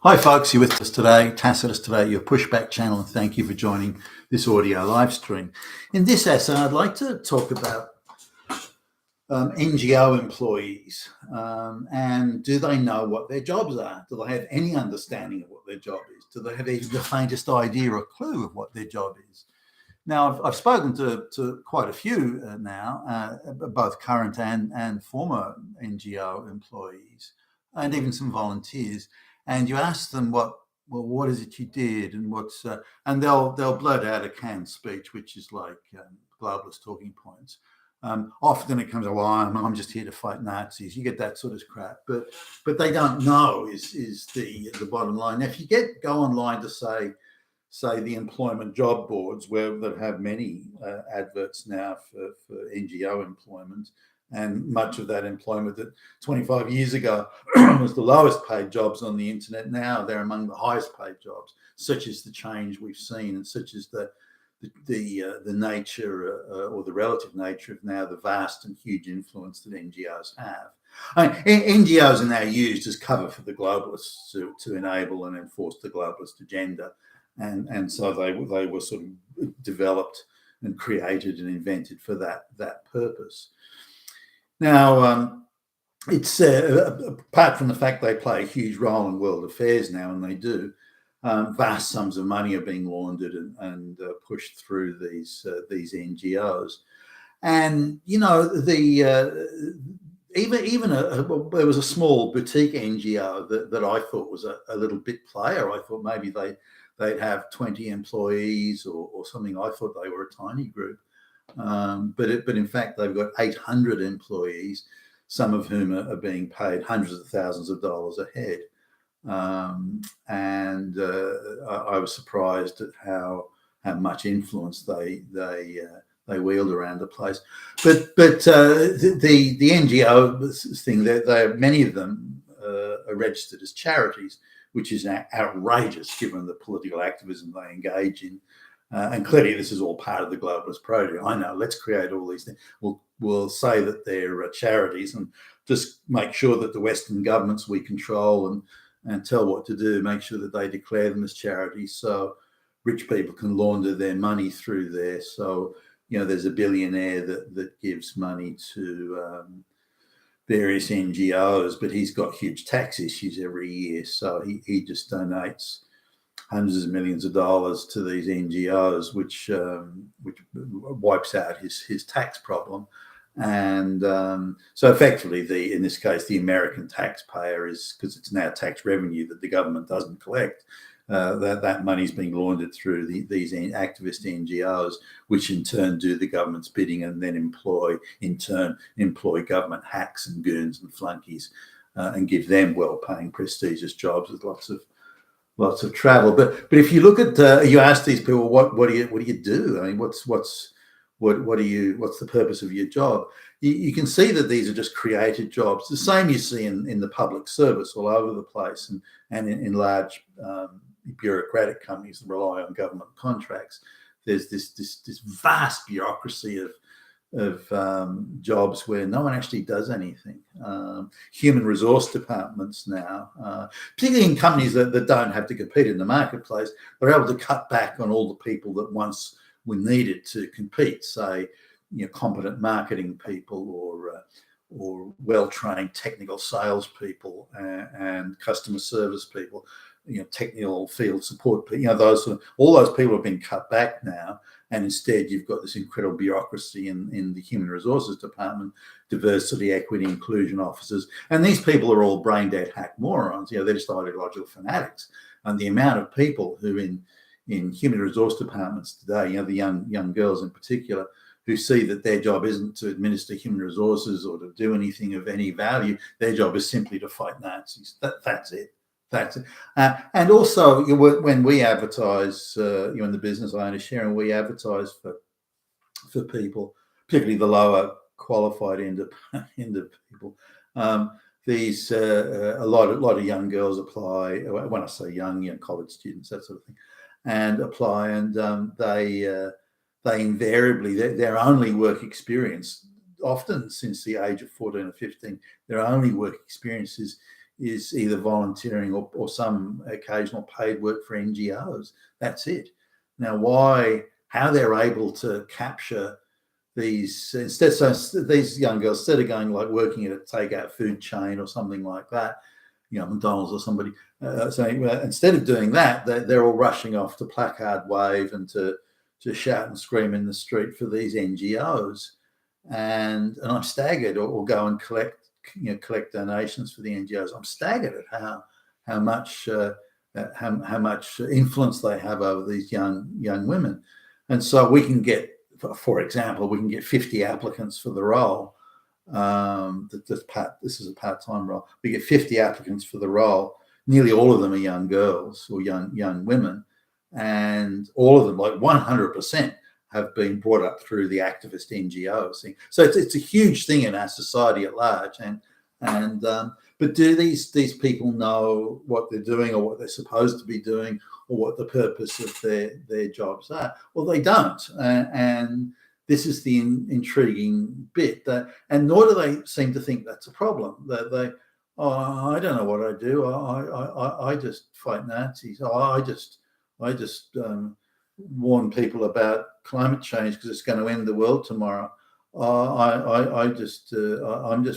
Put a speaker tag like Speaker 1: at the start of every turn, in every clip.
Speaker 1: Hi folks, you're with us today, Tacitus today, your pushback channel, and thank you for joining this audio live stream. In this essay, I'd like to talk about NGO employees and do they know what their jobs are? Do they have any understanding of what their job is? Do they have even the faintest idea or clue of what their job is? Now, I've spoken to quite a few now, both current and former NGO employees, and even some volunteers. And you ask them what is it you did, and and they'll blurt out a canned speech, which is like globalist talking points. Often it comes, well, I'm just here to fight Nazis. You get that sort of crap, but they don't know is the bottom line. Now, if you go online to say the employment job boards that have many adverts now for NGO employment, and much of that employment that 25 years ago was the lowest paid jobs on the internet, now they're among the highest paid jobs. Such is the change we've seen, and such is the nature or the relative nature of now the vast and huge influence that NGOs have. NGOs are now used as cover for the globalists to enable and enforce the globalist agenda. And so they were sort of developed and created and invented for that purpose. Now, it's apart from the fact they play a huge role in world affairs now, and they do, vast sums of money are being laundered and pushed through these NGOs. And you know, there was a small boutique NGO that I thought was a little bit player. I thought maybe they'd have 20 employees or something. I thought they were a tiny group, but in fact they've got 800 employees, some of whom are being paid hundreds of thousands of dollars a head. I was surprised at how much influence they wield around the place. But the NGO thing, many of them are registered as charities, which is outrageous given the political activism they engage in. And clearly this is all part of the globalist project. I know, let's create all these things. We'll say that they're charities and just make sure that the Western governments we control and tell what to do, make sure that they declare them as charities so rich people can launder their money through there. So, you know, there's a billionaire that gives money to various NGOs, but he's got huge tax issues every year. So he just donates hundreds of millions of dollars to these NGOs, which wipes out his tax problem. And so effectively, in this case, the American taxpayer is, because it's now tax revenue that the government doesn't collect, that money's being laundered through these activist NGOs, which in turn do the government's bidding and then employ government hacks and goons and flunkies and give them well-paying, prestigious jobs with lots of travel. But if you look at you ask these people, what do you do? I mean, what's the purpose of your job? You can see that these are just created jobs, the same you see in the public service all over the place, and in large bureaucratic companies that rely on government contracts. There's this vast bureaucracy of jobs where no one actually does anything. Human resource departments now, particularly in companies that don't have to compete in the marketplace, they're able to cut back on all the people that once were needed to compete, say, you know, competent marketing people or well-trained technical salespeople and customer service people, you know, technical field support people, you know, all those people have been cut back now. And instead, you've got this incredible bureaucracy in the human resources department, diversity, equity, inclusion officers. And these people are all brain dead hack morons. You know, they're just ideological fanatics. And the amount of people who in human resource departments today, you know, the young girls in particular, who see that their job isn't to administer human resources or to do anything of any value. Their job is simply to fight Nazis. That's it. That's it. And also, when we advertise, in the business owner sharing, we advertise for people, particularly the lower qualified end of people. These a lot of young girls apply. When I say young, college students, that sort of thing, and apply, and they invariably their only work experience, often since the age of 14 or 15, their only work experience is either volunteering or some occasional paid work for NGOs. That's it. Now, how they're able to capture these these young girls, instead of going like working at a takeout food chain or something like that, McDonald's or somebody, instead of doing that, they're all rushing off to placard wave and to shout and scream in the street for these NGOs, and I'm staggered, or go and collect donations for the NGOs. I'm staggered at how much influence they have over these young women, and so we can get, for example, 50 applicants for the role. This is a part-time role. We get 50 applicants for the role. Nearly all of them are young girls or young women, and all of them, like 100%, have been brought up through the activist NGOs thing. So it's a huge thing in our society at large. But do these people know what they're doing, or what they're supposed to be doing, or what the purpose of their jobs are? Well, they don't. And this is the intriguing bit, and nor do they seem to think that's a problem. That I don't know what I do. I just fight Nazis. I just warn people about climate change because it's going to end the world tomorrow. I'm just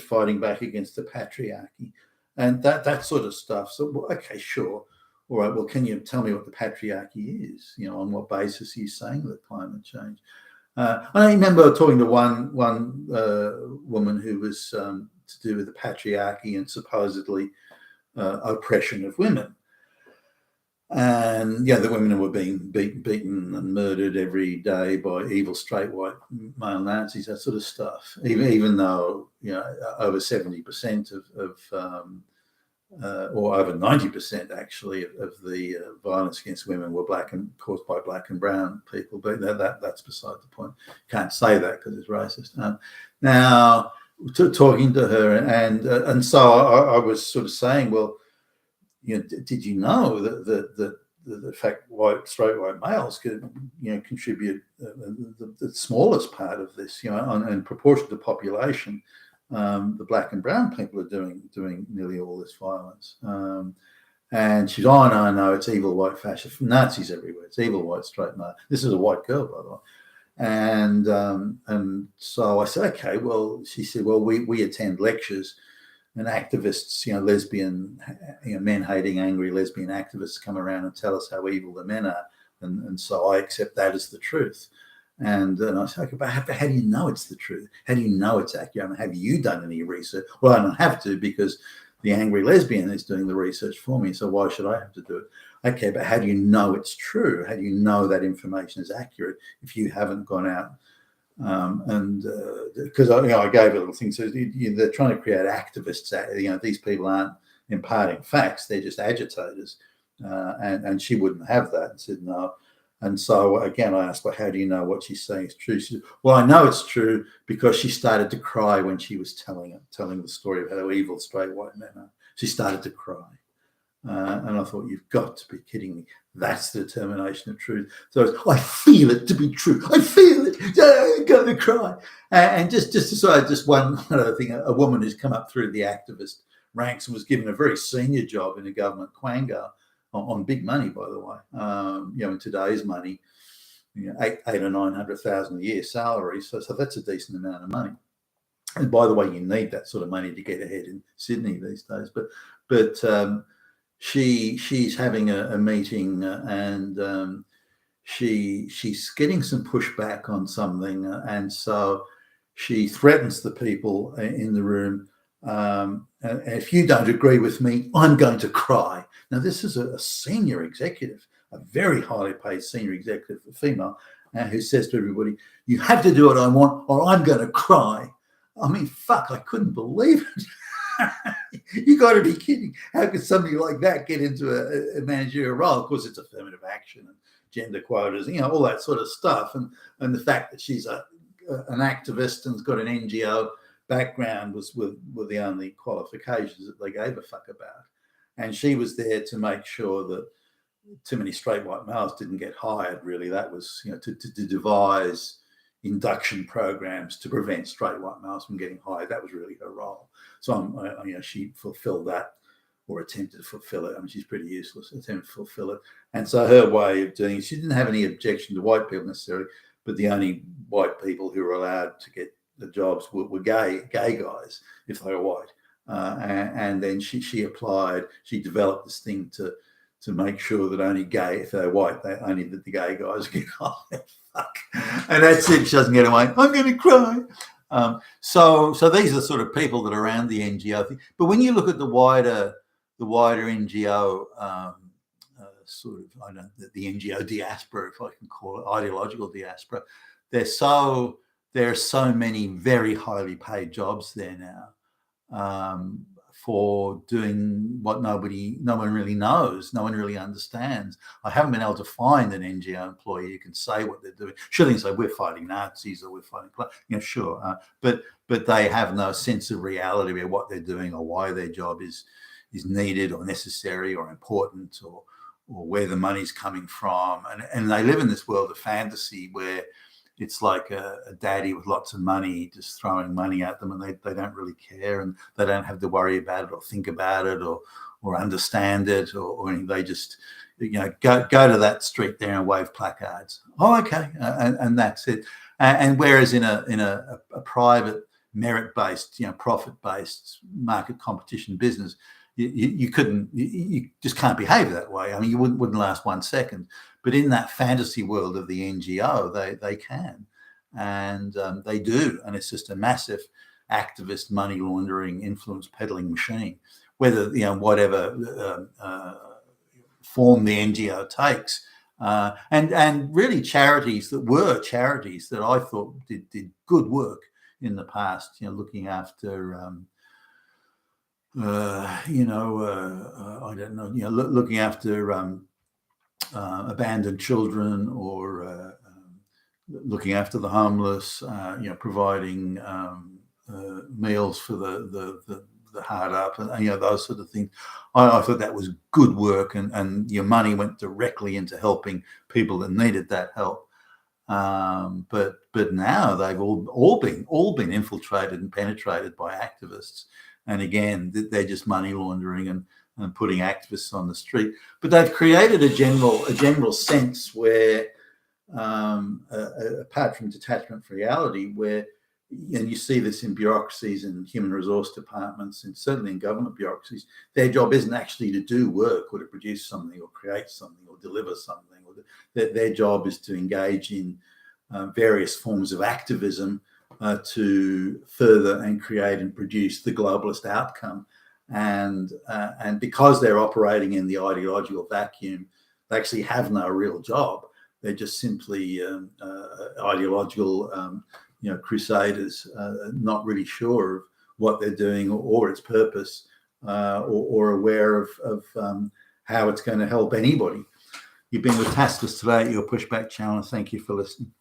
Speaker 1: fighting back against the patriarchy, and that sort of stuff. So, okay, sure, all right. Well, can you tell me what the patriarchy is? On what basis are you saying that climate change? I remember talking to one woman who was to do with the patriarchy and supposedly oppression of women. And the women were being beaten and murdered every day by evil straight white male Nazis, that sort of stuff. Even though over 70% or over 90% actually of the violence against women were caused by black and brown people. But that's beside the point. Can't say that because it's racist. Now, talking to her, and so I was sort of saying, well, did you know that the fact straight white males could contribute the smallest part of this, in proportion to population, the black and brown people are doing nearly all this violence. And she's, oh no, it's evil white fascist Nazis everywhere. It's evil white straight male. This is a white girl, by the way. And so I said, okay, well, she said, well, we attend lectures. And activists, lesbian, men-hating, angry lesbian activists come around and tell us how evil the men are, and so I accept that as the truth. And I say, okay, but how do you know it's the truth? How do you know it's accurate? I mean, have you done any research? Well, I don't have to, because the angry lesbian is doing the research for me. So why should I have to do it? Okay, but how do you know it's true? How do you know that information is accurate if you haven't gone out? Because I gave a little thing. So they're trying to create activists. These people aren't imparting facts; they're just agitators. And she wouldn't have that, and said no. And so again, I asked, well, how do you know what she's saying is true? She said, well, I know it's true because she started to cry when she was telling the story of how evil straight white men are. She started to cry. And I thought, you've got to be kidding me. That's the determination of truth. So I feel it to be true. I feel it. I'm going to cry. And just one other thing, a woman who's come up through the activist ranks and was given a very senior job in a government quango on big money, by the way. In today's money, $800,000 or $900,000 a year salary. So that's a decent amount of money. And by the way, you need that sort of money to get ahead in Sydney these days. But she's having a meeting, and she's getting some pushback on something, and so she threatens the people in the room. And if you don't agree with me, I'm going to cry. Now, this is a senior executive, a very highly paid senior executive, a female, who says to everybody, you have to do what I want or I'm going to cry. I mean, fuck, I couldn't believe it. You got to be kidding. How could somebody like that get into a managerial role? Of course, it's affirmative action and gender quotas, all that sort of stuff. And the fact that she's an activist and's got an NGO background were the only qualifications that they gave a fuck about. And she was there to make sure that too many straight white males didn't get hired, really. That was, to devise induction programs to prevent straight white males from getting hired. That was really her role. So she fulfilled that or attempted to fulfill it. I mean, she's pretty useless, attempted to fulfill it. And so her way of doing it, she didn't have any objection to white people necessarily, but the only white people who were allowed to get the jobs were gay guys if they were white. And then she applied, she developed this thing to make sure that only gay, if they're white, only that the gay guys get hired. Fuck. And that's it. She doesn't get away. I'm going to cry. So these are the sort of people that are around the NGO thing. But when you look at the wider NGO sort of, I don't know, the NGO diaspora, if I can call it, ideological diaspora, there are so many very highly paid jobs there now for doing what no one really knows, no one really understands. I haven't been able to find an NGO employee who can say what they're doing. Sure, they can say we're fighting Nazis or we're fighting, sure, but they have no sense of reality of what they're doing or why their job is needed or necessary or important or where the money's coming from, and they live in this world of fantasy where it's like a daddy with lots of money just throwing money at them, and they don't really care, and they don't have to worry about it or think about it or understand it or anything. They just go to that street there and wave placards. Oh, okay, and that's it. And whereas in a private merit-based, profit-based market competition business, you just can't behave that way. I mean, you wouldn't last 1 second. But in that fantasy world of the NGO, they can, and they do, and it's just a massive activist money laundering, influence peddling machine. Whether whatever form the NGO takes, and really charities that I thought did good work in the past. Looking after. I don't know. Looking after. Abandoned children, or looking after the homeless, providing meals for the hard up, and those sort of things. I thought that was good work, and your money went directly into helping people that needed that help. But now they've all been infiltrated and penetrated by activists, and again they're just money laundering and putting activists on the street. But they've created a general sense where, apart from detachment from reality, where, and you see this in bureaucracies and human resource departments, and certainly in government bureaucracies, their job isn't actually to do work or to produce something or create something or deliver something. Their job is to engage in various forms of activism to further and create and produce the globalist outcome. And because they're operating in the ideological vacuum, they actually have no real job. They're just simply ideological, crusaders, not really sure of what they're doing or its purpose, or aware of how it's going to help anybody. You've been with Taskers today at your Pushback Challenge. Thank you for listening.